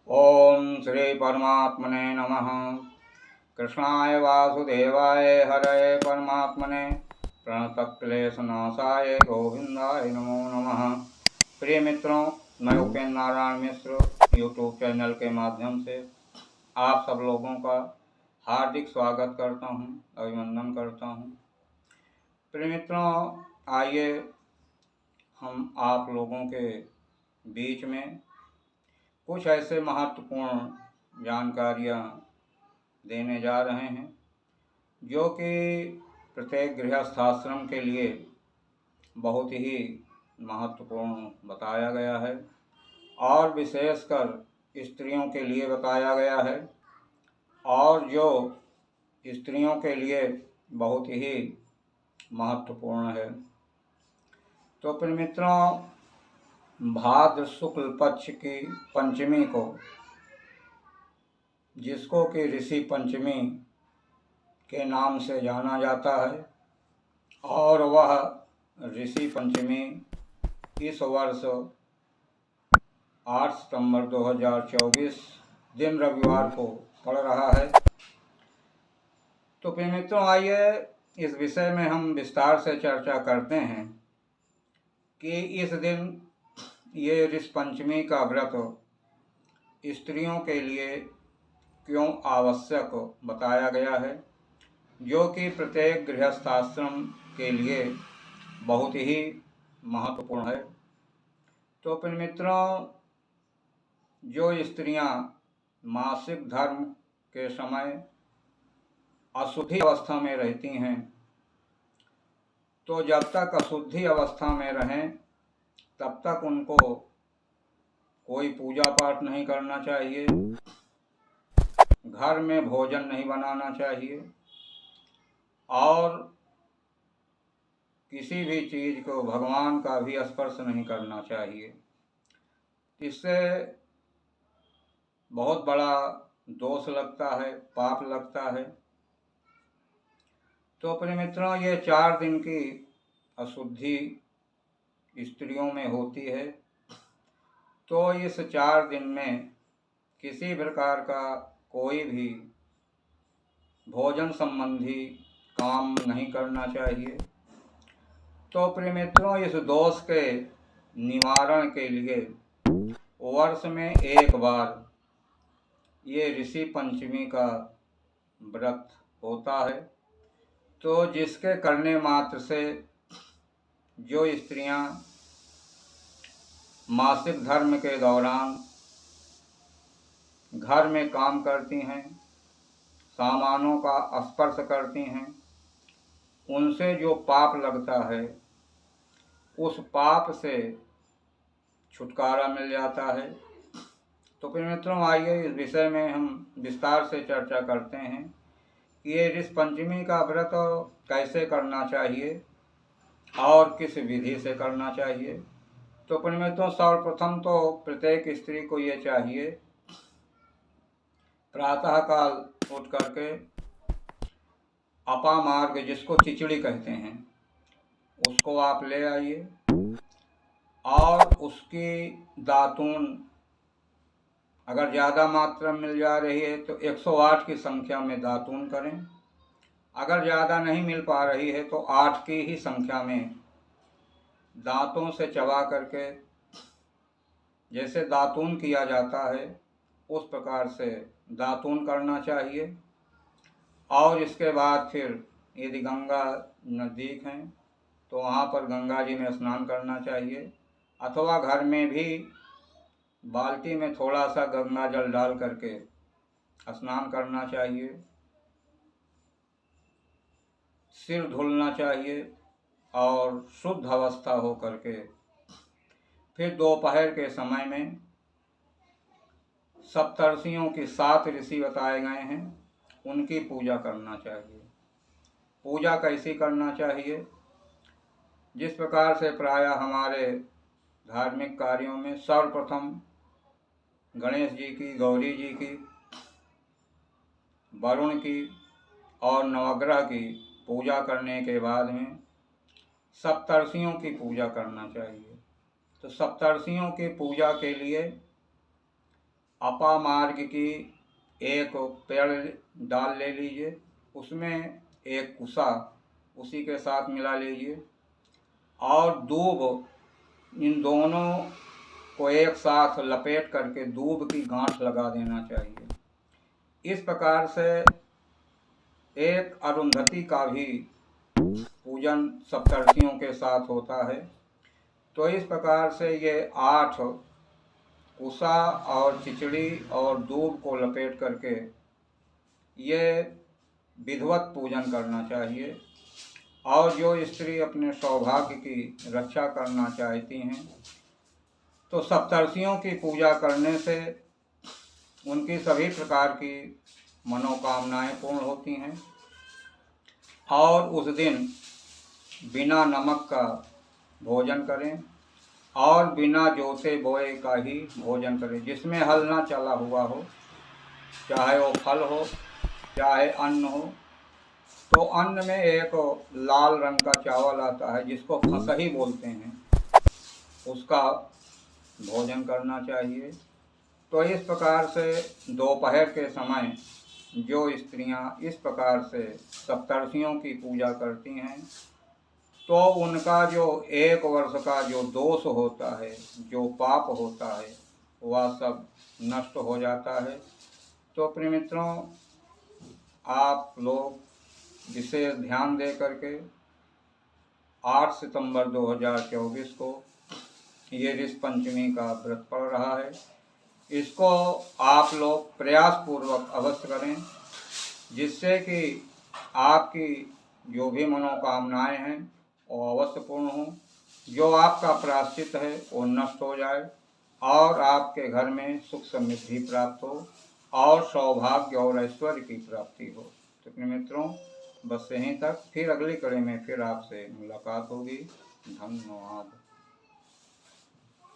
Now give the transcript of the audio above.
ओम श्री परमात्मने नमः। कृष्णाय वासुदेवाय हरये परमात्मने प्रणतक्लेशनाशाय गोविंदाय नमो नमः। प्रिय मित्रों, मैं उपेंद्र नारायण मिश्र यूट्यूब चैनल के माध्यम से आप सब लोगों का हार्दिक स्वागत करता हूं, अभिनंदन करता हूं। प्रिय मित्रों, आइए हम आप लोगों के बीच में कुछ ऐसे महत्वपूर्ण जानकारियाँ देने जा रहे हैं जो कि प्रत्येक गृहस्थाश्रम के लिए बहुत ही महत्वपूर्ण बताया गया है और विशेषकर स्त्रियों के लिए बताया गया है, और जो स्त्रियों के लिए बहुत ही महत्वपूर्ण है। तो प्रिय मित्रों, भाद्र शुक्ल पक्ष की पंचमी को, जिसको कि ऋषि पंचमी के नाम से जाना जाता है, और वह ऋषि पंचमी इस वर्ष 8 सितंबर 2024 दिन रविवार को पड़ रहा है। तो प्रिय मित्रों, आइए इस विषय में हम विस्तार से चर्चा करते हैं कि इस दिन ये ऋषि पंचमी का व्रत स्त्रियों के लिए क्यों आवश्यक बताया गया है, जो कि प्रत्येक गृहस्थाश्रम के लिए बहुत ही महत्वपूर्ण है। तो प्रिय मित्रों, जो स्त्रियां मासिक धर्म के समय अशुद्धि अवस्था में रहती हैं, तो जब तक अशुद्धि अवस्था में रहें तब तक उनको कोई पूजा पाठ नहीं करना चाहिए, घर में भोजन नहीं बनाना चाहिए और किसी भी चीज़ को, भगवान का भी स्पर्श नहीं करना चाहिए। इससे बहुत बड़ा दोष लगता है, पाप लगता है। तो प्रिय मित्रों, ये 4 दिन की अशुद्धि स्त्रियों में होती है। तो इस 4 दिन में किसी प्रकार का कोई भी भोजन संबंधी काम नहीं करना चाहिए। तो प्रिय मित्रों, इस दोष के निवारण के लिए वर्ष में एक बार ये ऋषि पंचमी का व्रत होता है। तो जिसके करने मात्र से जो स्त्रियां मासिक धर्म के दौरान घर में काम करती हैं, सामानों का स्पर्श करती हैं, उनसे जो पाप लगता है उस पाप से छुटकारा मिल जाता है। तो फिर मित्रों, आइए इस विषय में हम विस्तार से चर्चा करते हैं कि ये ऋषि पंचमी का व्रत कैसे करना चाहिए और किस विधि से करना चाहिए। तो फिर मित्रों, सर्वप्रथम तो प्रत्येक स्त्री को ये चाहिए, प्रातःकाल उठ करके अपामार्ग, जिसको खिचड़ी कहते हैं, उसको आप ले आइए और उसकी दातून अगर ज़्यादा मात्रा में मिल जा रही है तो 108 की संख्या में दातून करें। अगर ज़्यादा नहीं मिल पा रही है तो 8 की ही संख्या में दांतों से चबा करके, जैसे दातून किया जाता है उस प्रकार से दातून करना चाहिए। और इसके बाद फिर यदि गंगा नज़दीक हैं तो वहाँ पर गंगा जी में स्नान करना चाहिए, अथवा घर में भी बाल्टी में थोड़ा सा गंगा जल डाल करके स्नान करना चाहिए। सिर धुलना चाहिए और शुद्ध अवस्था हो करके फिर दोपहर के समय में सप्तर्षियों की 7 ऋषि बताए गए हैं, उनकी पूजा करना चाहिए। पूजा कैसी करना चाहिए? जिस प्रकार से प्रायः हमारे धार्मिक कार्यों में सर्वप्रथम गणेश जी की, गौरी जी की, वरुण की और नवग्रह की पूजा करने के बाद में सप्तर्षियों की पूजा करना चाहिए। तो सप्तर्षियों की पूजा के लिए अपामार्ग की एक पेड़ डाल ले लीजिए, उसमें एक कुसा उसी के साथ मिला लीजिए और दूब, इन दोनों को एक साथ लपेट करके दूब की गांठ लगा देना चाहिए। इस प्रकार से एक अरुंधति का भी पूजन सप्तर्षियों के साथ होता है। तो इस प्रकार से ये 8 कुसा और चिचड़ी और दूब को लपेट करके ये विधिवत पूजन करना चाहिए। और जो स्त्री अपने सौभाग्य की रक्षा करना चाहती हैं तो सप्तर्षियों की पूजा करने से उनकी सभी प्रकार की मनोकामनाएं पूर्ण होती हैं। और उस दिन बिना नमक का भोजन करें और बिना जोते बोए का ही भोजन करें, जिसमें हल ना चला हुआ हो, चाहे वो फल हो चाहे अन्न हो। तो अन्न में एक लाल रंग का चावल आता है जिसको फसही बोलते हैं, उसका भोजन करना चाहिए। तो इस प्रकार से दोपहर के समय जो स्त्रियां इस प्रकार से सप्तर्षियों की पूजा करती हैं तो उनका जो 1 वर्ष का जो दोष होता है, जो पाप होता है, वह सब नष्ट हो जाता है। तो प्रिय मित्रों, आप लोग विशेष ध्यान दे करके 8 सितंबर 2024 को ये ऋषि पंचमी का व्रत पड़ रहा है। इसको आप लोग प्रयास पूर्वक अवश्य करें, जिससे कि आपकी जो भी मनोकामनाएं हैं वो अवश्य पूर्ण हो, जो आपका प्रायश्चित है वो नष्ट हो जाए और आपके घर में सुख समृद्धि प्राप्त हो और सौभाग्य और ऐश्वर्य की प्राप्ति हो। तो अपने मित्रों, बस यहीं तक, फिर अगली कड़ी में फिर आपसे मुलाकात होगी। धन्यवाद।